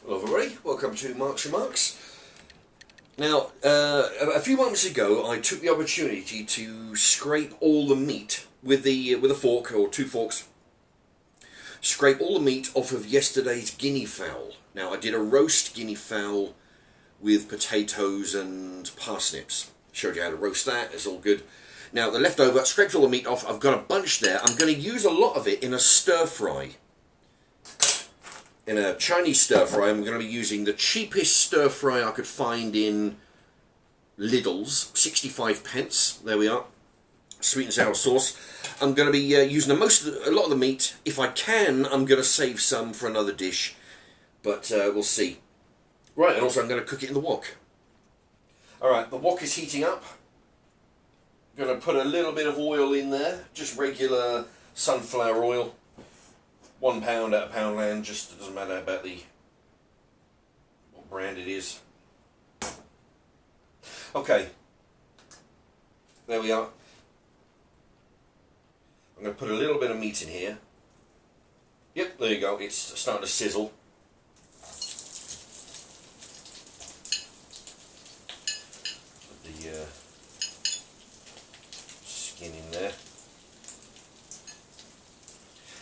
Hello everybody, welcome to Marks and Marks. Now, a few moments ago I took the opportunity to scrape all the meat with a fork or two forks. Scrape all the meat off of yesterday's guinea fowl. Now I did a roast guinea fowl with potatoes and parsnips. Showed you how to roast that, it's all good. Now the leftover, scraped all the meat off, I've got a bunch there. I'm going to use a lot of it in a stir fry. In a Chinese stir fry, I'm going to be using the cheapest stir fry I could find in Lidl's, 65 pence. There we are. Sweet and sour sauce. I'm going to be using a lot of the meat. If I can, I'm going to save some for another dish, but we'll see. Right, and also I'm going to cook it in the wok. All right, the wok is heating up. I'm going to put a little bit of oil in there, just regular sunflower oil. £1 out of Poundland, just it doesn't matter about what brand it is. Okay, there we are. I'm going to put a little bit of meat in here. Yep, there you go, it's starting to sizzle. Put the skin in there.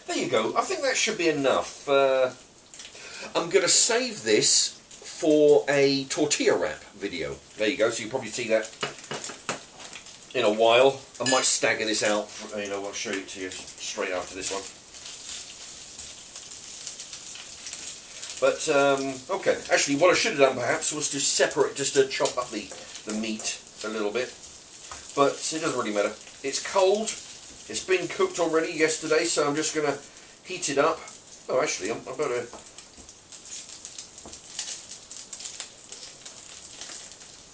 There you go, I think that should be enough. I'm going to save this for a tortilla wrap video. There you go, so you'll probably see that in a while. I might stagger this out, I'll show it to you straight after this one. But, okay, actually what I should have done perhaps was to separate, just to chop up the meat a little bit. But it doesn't really matter. It's cold. It's been cooked already yesterday, so I'm just going to heat it up. Oh, actually, I'm about to...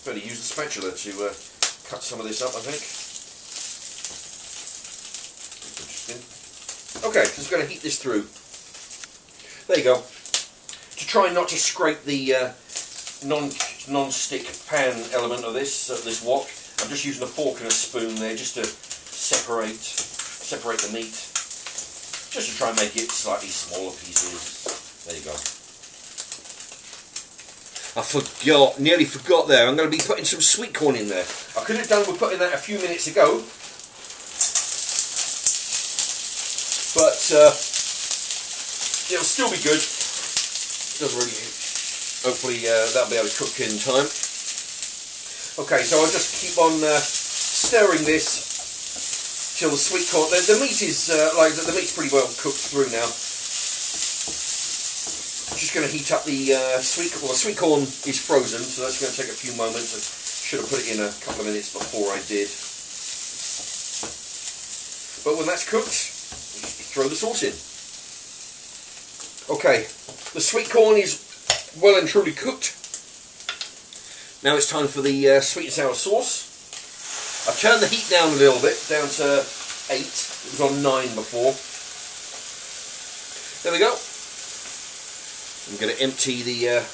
better use the spatula to cut some of this up, I think. Interesting. Okay, so I'm going to heat this through. There you go. To try not to scrape the non-stick pan element of this wok, I'm just using a fork and a spoon there just to separate the meat, just to try and make it slightly smaller pieces. There you go. I nearly forgot there, I'm going to be putting some sweet corn in there. I could have done with putting that a few minutes ago, but it'll still be good. Doesn't really, hopefully that'll be able to cook in time. Okay, so I'll just keep on stirring this till the sweet corn. The meat is the meat's pretty well cooked through now. Just going to heat up the sweet. Well, the sweet corn is frozen, so that's going to take a few moments. I should have put it in a couple of minutes before I did. But when that's cooked, you throw the sauce in. Okay, the sweet corn is well and truly cooked. Now it's time for the sweet and sour sauce. I've turned the heat down a little bit, down to 8. It was on 9 before. There we go. I'm going to empty the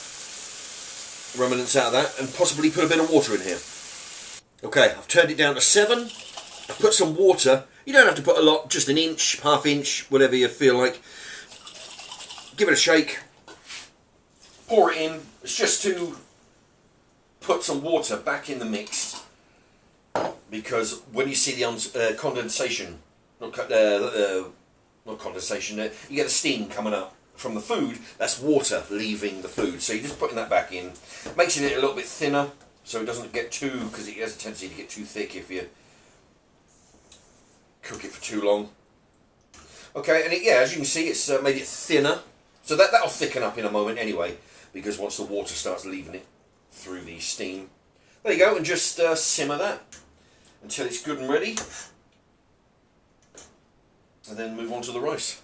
remnants out of that and possibly put a bit of water in here. Okay, I've turned it down to 7. I've put some water. You don't have to put a lot, just an inch, half inch, whatever you feel like. Give it a shake. Pour it in. It's just to put some water back in the mix, because when you see the condensation, not condensation, you get the steam coming up from the food, that's water leaving the food. So you're just putting that back in, makes it a little bit thinner, so it doesn't get too, because it has a tendency to get too thick if you cook it for too long. Okay, and as you can see, it's made it thinner, so that'll thicken up in a moment anyway, because once the water starts leaving it through the steam. There you go, and just simmer that until it's good and ready, and then move on to the rice.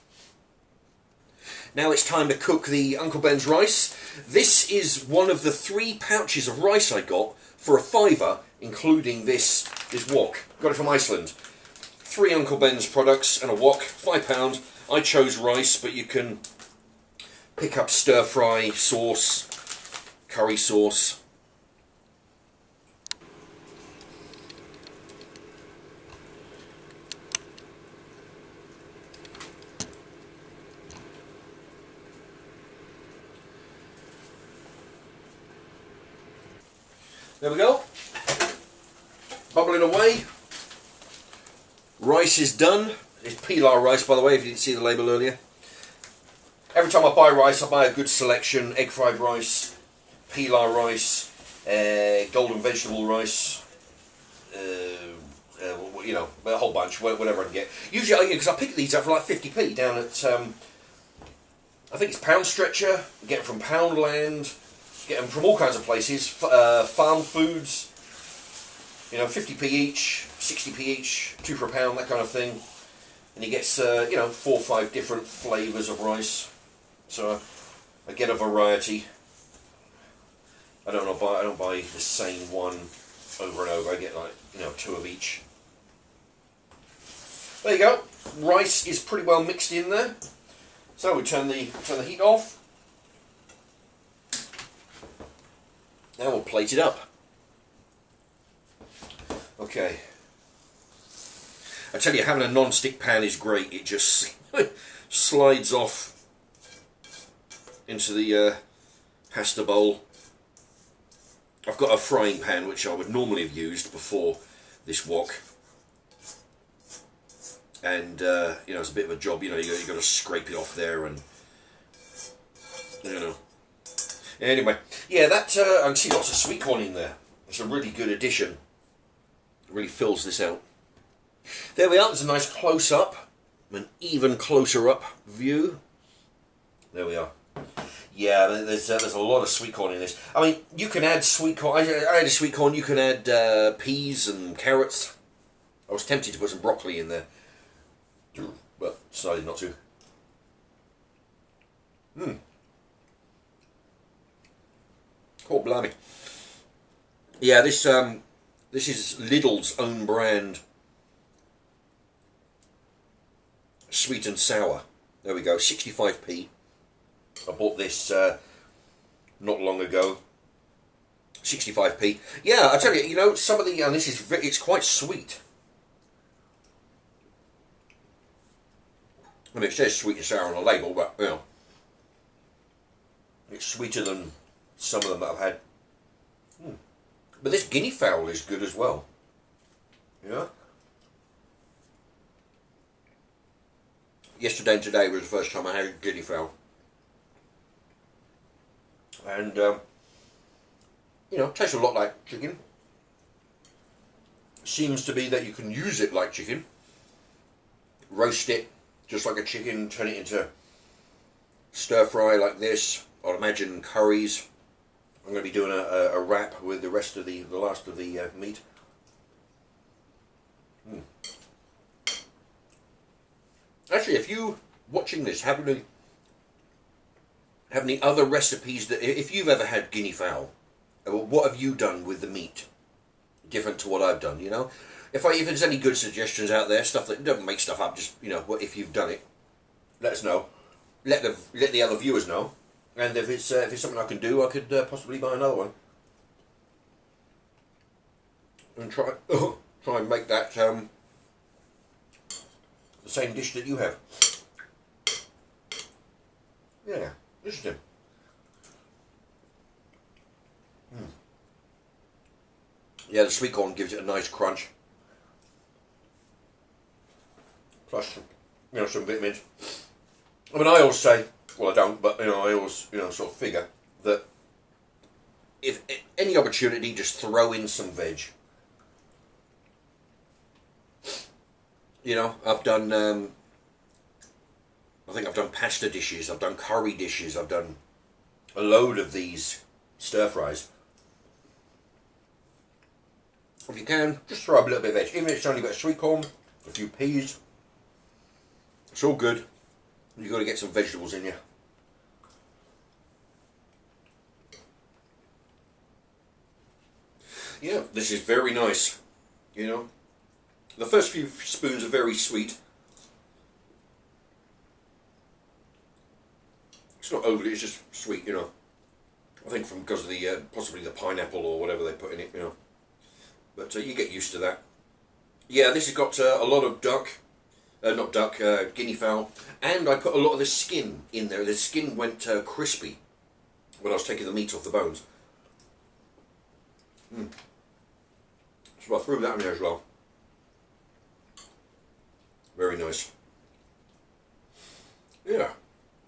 Now it's time to cook the Uncle Ben's rice. This is one of the 3 pouches of rice I got for £5, including this wok. Got it from Iceland. 3 Uncle Ben's products and a wok, £5. I chose rice, but you can pick up stir fry sauce, curry sauce. There we go. Bubbling away. Rice is done. It's pilar rice, by the way, if you didn't see the label earlier. Every time I buy rice, I buy a good selection. Egg fried rice, pilar rice, golden vegetable rice, you know, a whole bunch, whatever I can get. Usually, because I pick these up for like 50p down at, I think it's Pound Stretcher. Get them from Poundland. Get them from all kinds of places. Farm Foods. You know, 50p each, 60p each, 2 for a pound, that kind of thing. And he gets, you know, 4 or 5 different flavours of rice. So I get a variety. I don't buy the same one over and over. I get like, you know, 2 of each. There you go. Rice is pretty well mixed in there. So we turn the heat off. Now we'll plate it up. Okay. I tell you, having a non-stick pan is great. It just slides off into the pasta bowl. I've got a frying pan which I would normally have used before this wok, and you know, it's a bit of a job. You know, you got to scrape it off there, and you know. Anyway, yeah, that I can see lots of sweet corn in there. It's a really good addition. It really fills this out. There we are. There's a nice close-up, an even closer-up view. There we are. Yeah, there's a lot of sweet corn in this. I mean, you can add sweet corn. I added sweet corn. You can add peas and carrots. I was tempted to put some broccoli in there, but decided not to. Oh, blimey. Yeah, this is Lidl's own brand sweet and sour. There we go, 65p. I bought this not long ago. 65p. Yeah, I tell you, you know, some of the, and it's quite sweet. I mean, it says sweet and sour on the label, but, you know, it's sweeter than some of them that I've had. But this Guinea Fowl is good as well. Yeah. Yesterday and today was the first time I had Guinea Fowl. And, you know, tastes a lot like chicken. Seems to be that you can use it like chicken. Roast it just like a chicken, turn it into stir fry like this. I'd imagine curries. I'm going to be doing a wrap with the rest of the last of the meat. Actually, if you watching this have any other recipes that, if you've ever had Guinea fowl, what have you done with the meat different to what I've done? You know, if there's any good suggestions out there, stuff that don't make stuff up, just, you know, if you've done it, let us know. Let the other viewers know. And if it's something I can do, I could possibly buy another one and try and make that the same dish that you have. Yeah, interesting. Yeah, the sweet corn gives it a nice crunch. Plus, you know, some vitamins. I mean, I always say, well, I don't, but, you know, I always, you know, sort of figure that if any opportunity, just throw in some veg. You know, I've done, I think I've done pasta dishes, I've done curry dishes, I've done a load of these stir fries. If you can, just throw up a little bit of veg, even if it's only got a sweet corn, a few peas. It's all good. You've got to get some vegetables in you. Yeah, this is very nice. You know, the first few spoons are very sweet. It's not overly, it's just sweet, you know. I think because of the possibly the pineapple or whatever they put in it, you know. But you get used to that. Yeah, this has got a lot of guinea fowl, and I put a lot of the skin in there. The skin went crispy when I was taking the meat off the bones. So I threw that in there as well. Very nice. Yeah,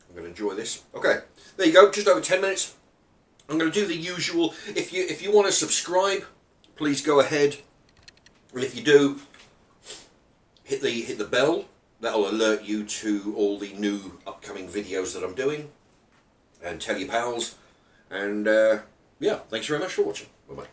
I'm going to enjoy this. Okay, there you go. Just over 10 minutes. I'm going to do the usual. If you want to subscribe, please go ahead. And if you do, hit the bell. That'll alert you to all the new upcoming videos that I'm doing. And tell your pals. And yeah, thanks very much for watching. Bye bye.